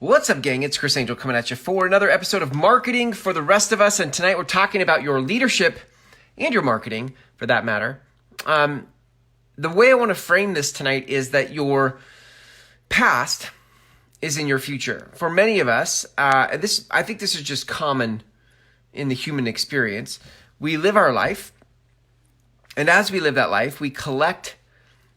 What's up, gang? It's Chris Angel coming at you for another episode of Marketing for the Rest of Us. And tonight we're talking about your leadership and your marketing, for that matter. The way I want to frame this tonight is that your past is in your future. For many of us, I think this is just common in the human experience. We live our life, and as we live that life, we collect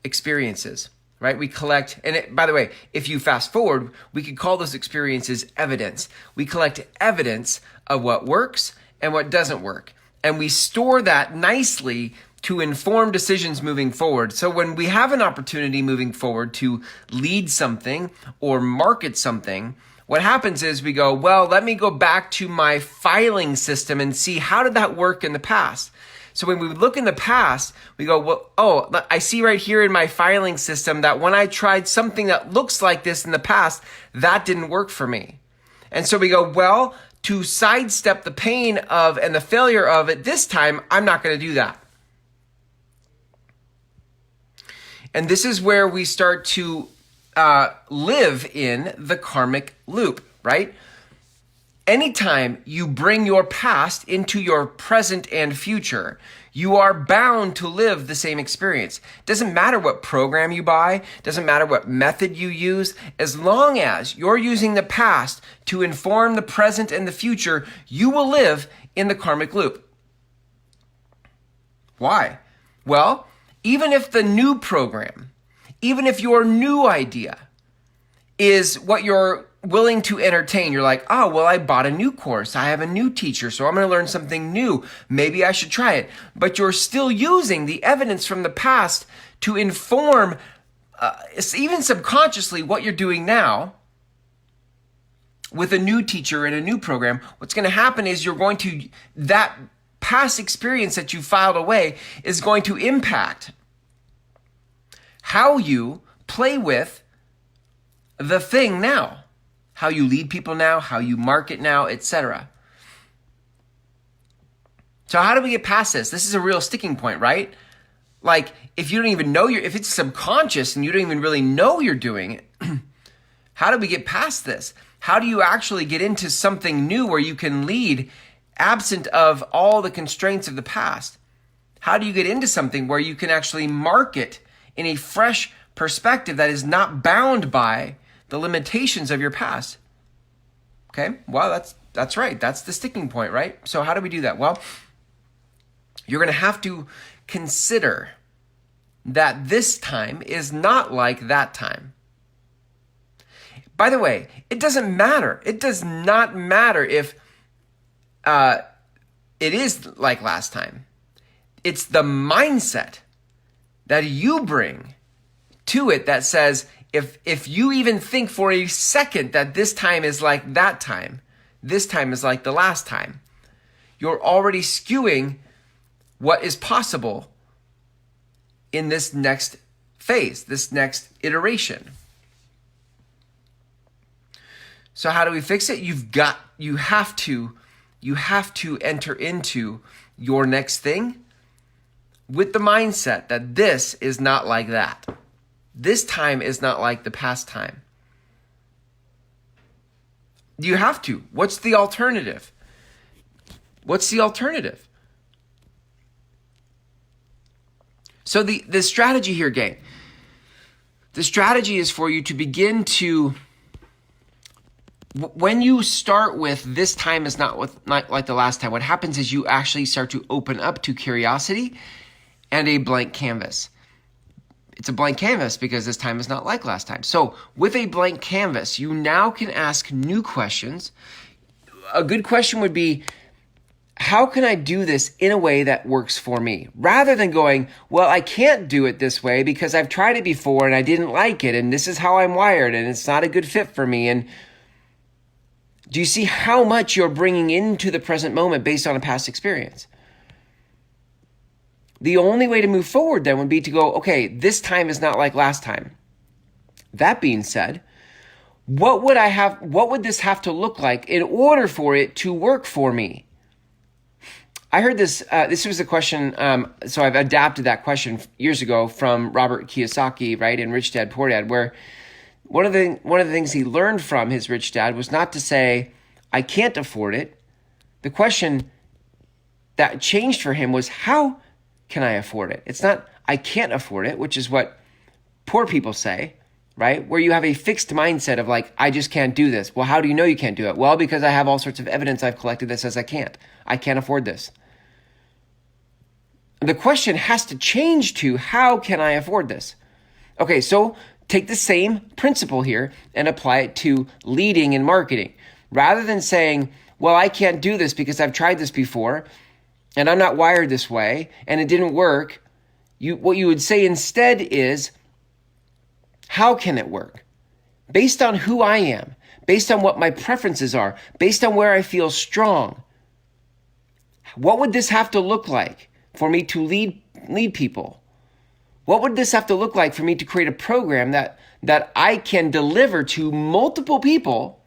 experiences. Right? We collect, by the way, if you fast forward, we could call those experiences evidence. We collect evidence of what works and what doesn't work. And we store that nicely to inform decisions moving forward. So when we have an opportunity moving forward to lead something or market something, what happens is we go, well, let me go back to my filing system and see how did that work in the past. So when we look in the past, we go, well, I see right here in my filing system that when I tried something that looks like this in the past, that didn't work for me. And so we go, well, to sidestep the pain of and the failure of it this time, I'm not going to do that. And this is where we start to live in the karmic loop, right? Anytime you bring your past into your present and future, you are bound to live the same experience. Doesn't matter what program you buy, doesn't matter what method you use, as long as you're using the past to inform the present and the future, you will live in the karmic loop. Why? Well, even if the new program, even if your new idea is what you're willing to entertain. You're like, oh, well, I bought a new course. I have a new teacher, so I'm going to learn something new. Maybe I should try it. But you're still using the evidence from the past to inform, even subconsciously, what you're doing now with a new teacher and a new program. What's going to happen is that past experience that you filed away is going to impact how you play with the thing now. How you lead people now, how you market now, etc. So how do we get past this? This is a real sticking point, right? Like if you don't even know if it's subconscious and you don't even really know you're doing it, how do we get past this? How do you actually get into something new where you can lead absent of all the constraints of the past? How do you get into something where you can actually market in a fresh perspective that is not bound by the limitations of your past? Okay, well, that's right. That's the sticking point, right? So how do we do that? Well, you're going to have to consider that this time is not like that time. By the way, it doesn't matter. It does not matter if it is like last time. It's the mindset that you bring to it that says, if you even think for a second that this time is like that time, this time is like the last time, you're already skewing what is possible in this next phase, this next iteration. So how do we fix it? You have to enter into your next thing with the mindset that this is not like that. This time is not like the past time. You have to. What's the alternative? What's the alternative? So the strategy here, gang, the strategy is for you to begin to, when you start with this time is not like the last time, what happens is you actually start to open up to curiosity and a blank canvas. It's a blank canvas because this time is not like last time. So with a blank canvas, you now can ask new questions. A good question would be, how can I do this in a way that works for me? Rather than going, well, I can't do it this way because I've tried it before and I didn't like it and this is how I'm wired and it's not a good fit for me. And do you see how much you're bringing into the present moment based on a past experience? The only way to move forward then would be to go, okay, this time is not like last time. That being said, what would this have to look like in order for it to work for me? I heard this was a question, so I've adapted that question years ago from Robert Kiyosaki, right, in Rich Dad, Poor Dad, where One of the things he learned from his rich dad was not to say, I can't afford it. The question that changed for him was, how can I afford it? It's not, I can't afford it, which is what poor people say, right? Where you have a fixed mindset of like, I just can't do this. Well, how do you know you can't do it? Well, because I have all sorts of evidence I've collected that says I can't. I can't afford this. The question has to change to, how can I afford this? Okay, so take the same principle here and apply it to leading and marketing. Rather than saying, well, I can't do this because I've tried this before and I'm not wired this way and it didn't work, what you would say instead is, how can it work? Based on who I am, based on what my preferences are, based on where I feel strong, what would this have to look like for me to lead people? What would this have to look like for me to create a program that I can deliver to multiple people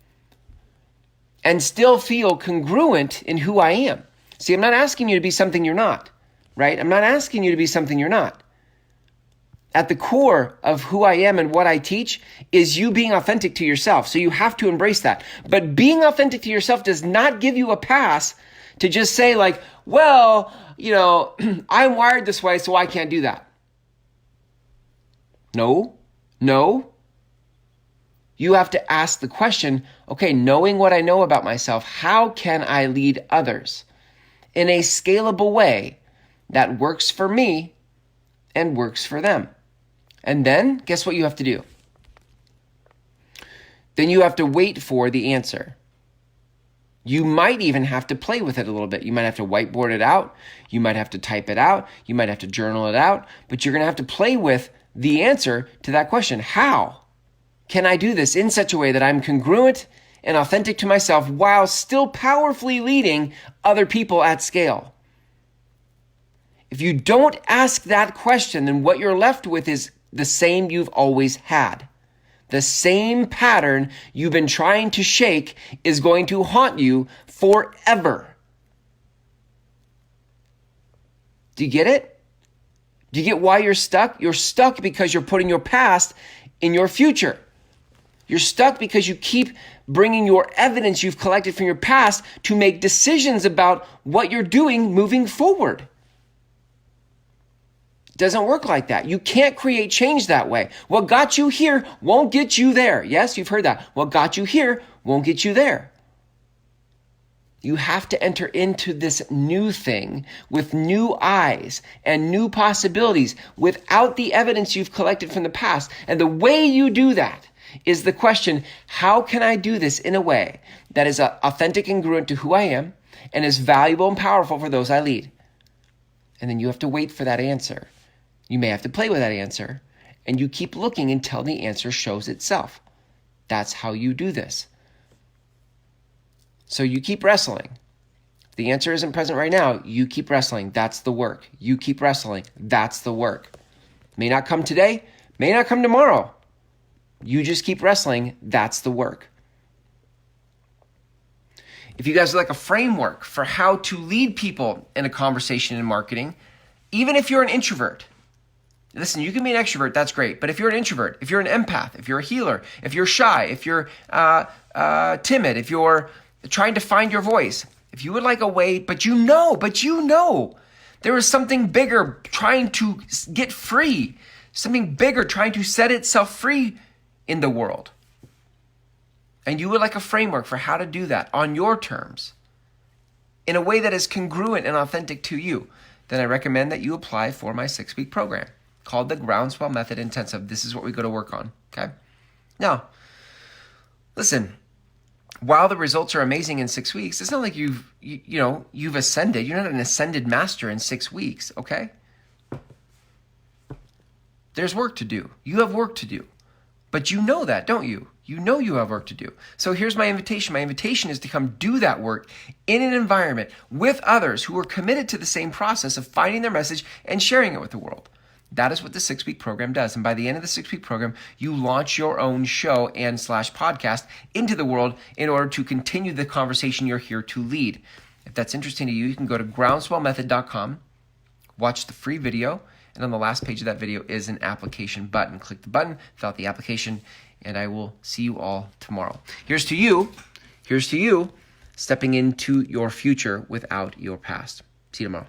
and still feel congruent in who I am? See, I'm not asking you to be something you're not, right? I'm not asking you to be something you're not. At the core of who I am and what I teach is you being authentic to yourself. So you have to embrace that. But being authentic to yourself does not give you a pass to just say like, well, I'm wired this way, so I can't do that. No. You have to ask the question, okay, knowing what I know about myself, how can I lead others in a scalable way that works for me and works for them? And then guess what you have to do? Then you have to wait for the answer. You might even have to play with it a little bit. You might have to whiteboard it out. You might have to type it out. You might have to journal it out. But you're going to have to play with the answer to that question. How can I do this in such a way that I'm congruent and authentic to myself while still powerfully leading other people at scale? If you don't ask that question, then what you're left with is the same you've always had. The same pattern you've been trying to shake is going to haunt you forever. Do you get it? Do you get why you're stuck? You're stuck because you're putting your past in your future. You're stuck because you keep bringing your evidence you've collected from your past to make decisions about what you're doing moving forward. It doesn't work like that. You can't create change that way. What got you here won't get you there. Yes, you've heard that. What got you here won't get you there. You have to enter into this new thing with new eyes and new possibilities without the evidence you've collected from the past. And the way you do that is the question, how can I do this in a way that is authentic and congruent to who I am and is valuable and powerful for those I lead? And then you have to wait for that answer. You may have to play with that answer, and you keep looking until the answer shows itself. That's how you do this. So you keep wrestling. If the answer isn't present right now, you keep wrestling. That's the work. You keep wrestling. That's the work. May not come today, may not come tomorrow. You just keep wrestling. That's the work. If you guys would like a framework for how to lead people in a conversation in marketing, even if you're an introvert, listen, you can be an extrovert, that's great. But if you're an introvert, if you're an empath, if you're a healer, if you're shy, if you're timid, if you're trying to find your voice, if you would like a way, but you know, there is something bigger trying to get free, something bigger trying to set itself free in the world. And you would like a framework for how to do that on your terms in a way that is congruent and authentic to you, then I recommend that you apply for my 6-week program called the Groundswell Method Intensive. This is what we go to work on, okay? Now, listen, while the results are amazing in 6 weeks, it's not like you've ascended. You're not an ascended master in 6 weeks, okay? There's work to do. You have work to do. But you know that, don't you? You know you have work to do. So here's my invitation. My invitation is to come do that work in an environment with others who are committed to the same process of finding their message and sharing it with the world. That is what the 6-week program does. And by the end of the 6-week program, you launch your own show and /podcast into the world in order to continue the conversation you're here to lead. If that's interesting to you, you can go to groundswellmethod.com, watch the free video, and on the last page of that video is an application button. Click the button, fill out the application, and I will see you all tomorrow. Here's to you stepping into your future without your past. See you tomorrow.